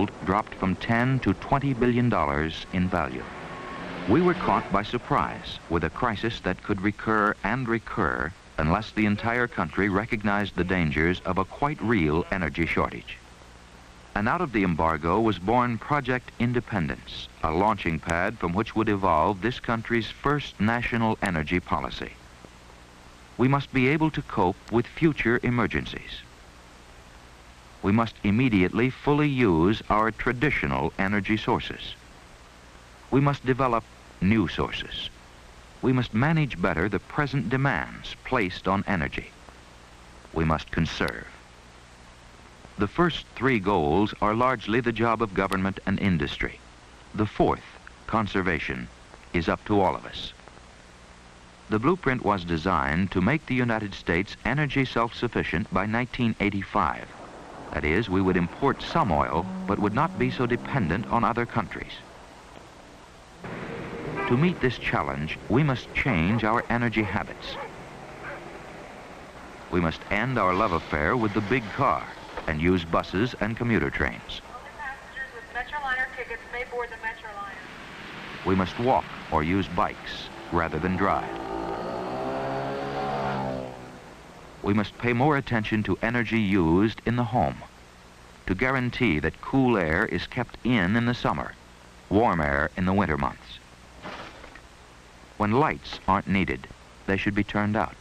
world dropped from $10 to $20 billion in value. We were caught by surprise with a crisis that could recur and recur unless the entire country recognized the dangers of a quite real energy shortage. And out of the embargo was born Project Independence, a launching pad from which would evolve this country's first national energy policy. We must be able to cope with future emergencies. We must immediately fully use our traditional energy sources. We must develop new sources. We must manage better the present demands placed on energy. We must conserve. The first three goals are largely the job of government and industry. The fourth, conservation, is up to all of us. The blueprint was designed to make the United States energy self-sufficient by 1985. That is, we would import some oil, but would not be so dependent on other countries. To meet this challenge, we must change our energy habits. We must end our love affair with the big car and use buses and commuter trains. Only passengers with Metroliner tickets may board the Metroliner. We must walk or use bikes rather than drive. We must pay more attention to energy used in the home, to guarantee that cool air is kept in the summer, warm air in the winter months. When lights aren't needed, they should be turned out.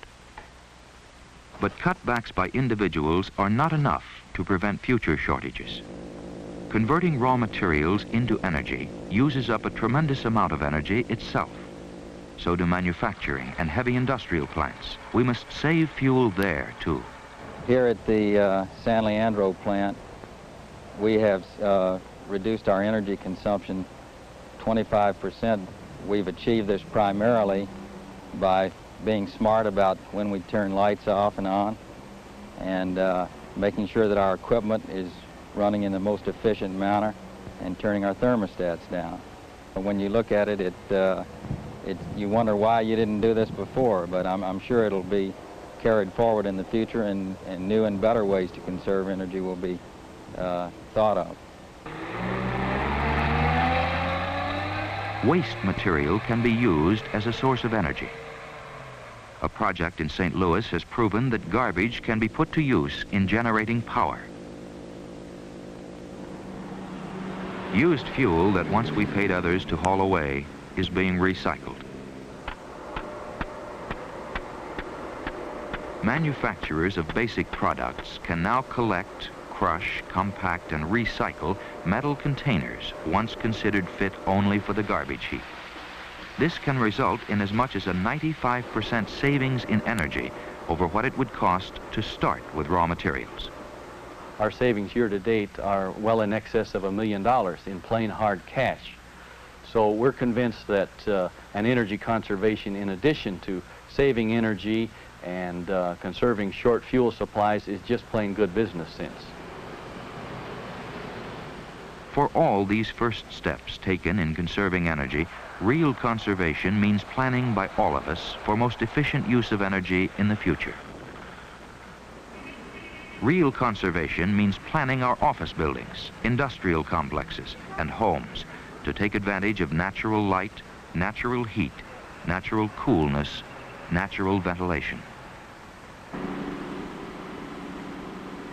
But cutbacks by individuals are not enough to prevent future shortages. Converting raw materials into energy uses up a tremendous amount of energy itself. So do manufacturing and heavy industrial plants. We must save fuel there, too. Here at the San Leandro plant, we have reduced our energy consumption 25%. We've achieved this primarily by being smart about when we turn lights off and on, and making sure that our equipment is running in the most efficient manner, and turning our thermostats down. But when you look at it, you wonder why you didn't do this before, but I'm sure it'll be carried forward in the future, and new and better ways to conserve energy will be thought of. Waste material can be used as a source of energy. A project in St. Louis has proven that garbage can be put to use in generating power. Used fuel that once we paid others to haul away is being recycled. Manufacturers of basic products can now collect, crush, compact, and recycle metal containers once considered fit only for the garbage heap. This can result in as much as a 95% savings in energy over what it would cost to start with raw materials. Our savings year to date are well in excess of $1 million in plain hard cash. So we're convinced that an energy conservation, in addition to saving energy and conserving short fuel supplies, is just plain good business sense. For all these first steps taken in conserving energy, real conservation means planning by all of us for most efficient use of energy in the future. Real conservation means planning our office buildings, industrial complexes, and homes to take advantage of natural light, natural heat, natural coolness, natural ventilation.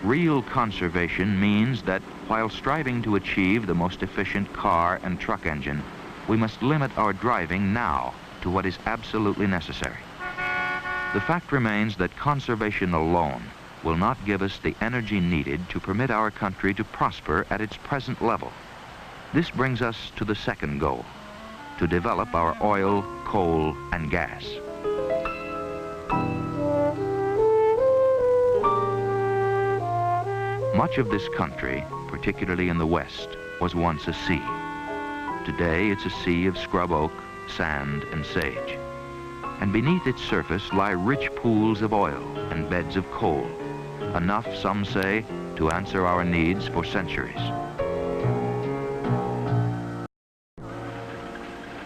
Real conservation means that while striving to achieve the most efficient car and truck engine, we must limit our driving now to what is absolutely necessary. The fact remains that conservation alone will not give us the energy needed to permit our country to prosper at its present level. This brings us to the second goal, to develop our oil, coal, and gas. Much of this country, particularly in the West, was once a sea. Today, it's a sea of scrub oak, sand, and sage. And beneath its surface lie rich pools of oil and beds of coal, enough, some say, to answer our needs for centuries.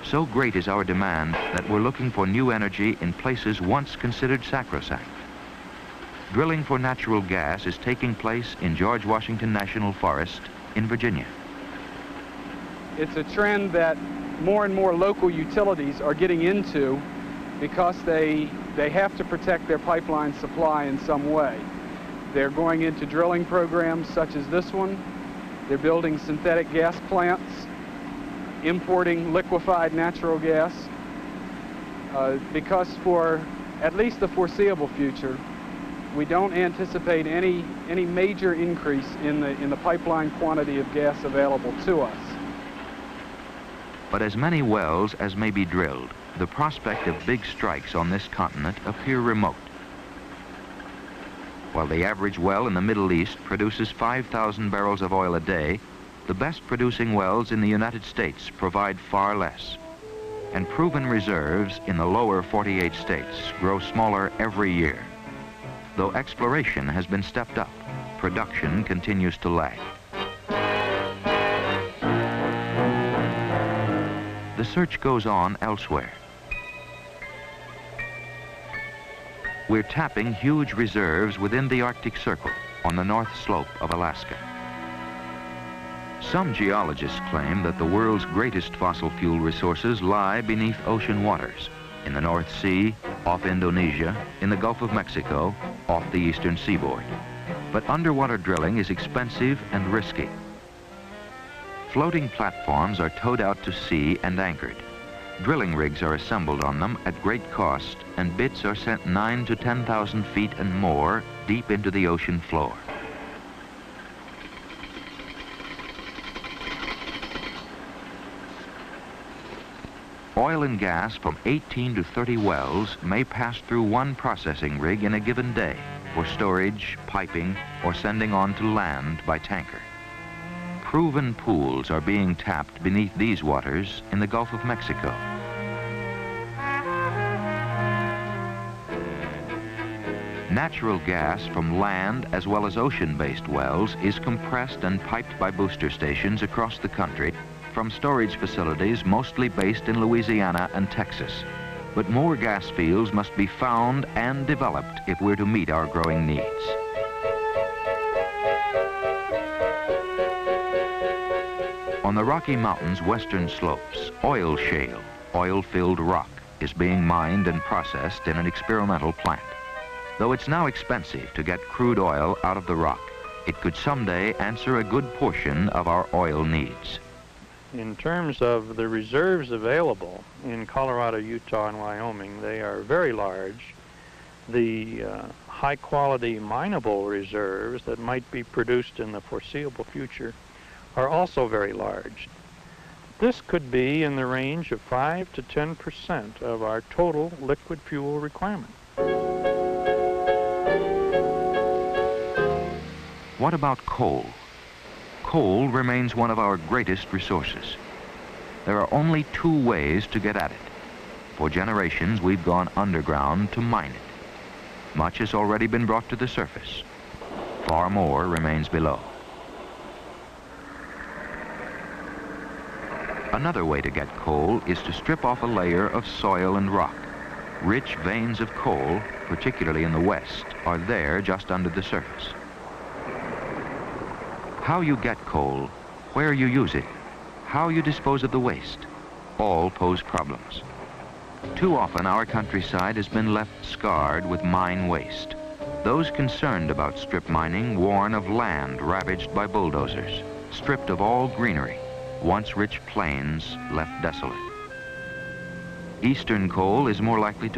So great is our demand that we're looking for new energy in places once considered sacrosanct. Drilling for natural gas is taking place in George Washington National Forest in Virginia. It's a trend that more and more local utilities are getting into because they have to protect their pipeline supply in some way. They're going into drilling programs such as this one. They're building synthetic gas plants, importing liquefied natural gas, because for at least the foreseeable future, we don't anticipate any major increase in the pipeline quantity of gas available to us. But as many wells as may be drilled, the prospect of big strikes on this continent appear remote. While the average well in the Middle East produces 5,000 barrels of oil a day, the best producing wells in the United States provide far less. And proven reserves in the lower 48 states grow smaller every year. Though exploration has been stepped up, production continues to lag. The search goes on elsewhere. We're tapping huge reserves within the Arctic Circle on the north slope of Alaska. Some geologists claim that the world's greatest fossil fuel resources lie beneath ocean waters, in the North Sea, off Indonesia, in the Gulf of Mexico, off the eastern seaboard. But underwater drilling is expensive and risky. Floating platforms are towed out to sea and anchored. Drilling rigs are assembled on them at great cost, and bits are sent 9,000 to 10,000 feet and more deep into the ocean floor. Oil and gas from 18 to 30 wells may pass through one processing rig in a given day for storage, piping, or sending on to land by tanker. Proven pools are being tapped beneath these waters in the Gulf of Mexico. Natural gas from land as well as ocean-based wells is compressed and piped by booster stations across the country from storage facilities mostly based in Louisiana and Texas. But more gas fields must be found and developed if we're to meet our growing needs. On the Rocky Mountains' western slopes, oil shale, oil-filled rock, is being mined and processed in an experimental plant. Though it's now expensive to get crude oil out of the rock, it could someday answer a good portion of our oil needs. In terms of the reserves available in Colorado, Utah, and Wyoming, they are very large. The high-quality mineable reserves that might be produced in the foreseeable future are also very large. This could be in the range of 5 to 10% of our total liquid fuel requirement. What about coal? Coal remains one of our greatest resources. There are only two ways to get at it. For generations, we've gone underground to mine it. Much has already been brought to the surface. Far more remains below. Another way to get coal is to strip off a layer of soil and rock. Rich veins of coal, particularly in the west, are there just under the surface. How you get coal, where you use it, how you dispose of the waste, all pose problems. Too often our countryside has been left scarred with mine waste. Those concerned about strip mining warn of land ravaged by bulldozers, stripped of all greenery, once rich plains left desolate. Eastern coal is more likely to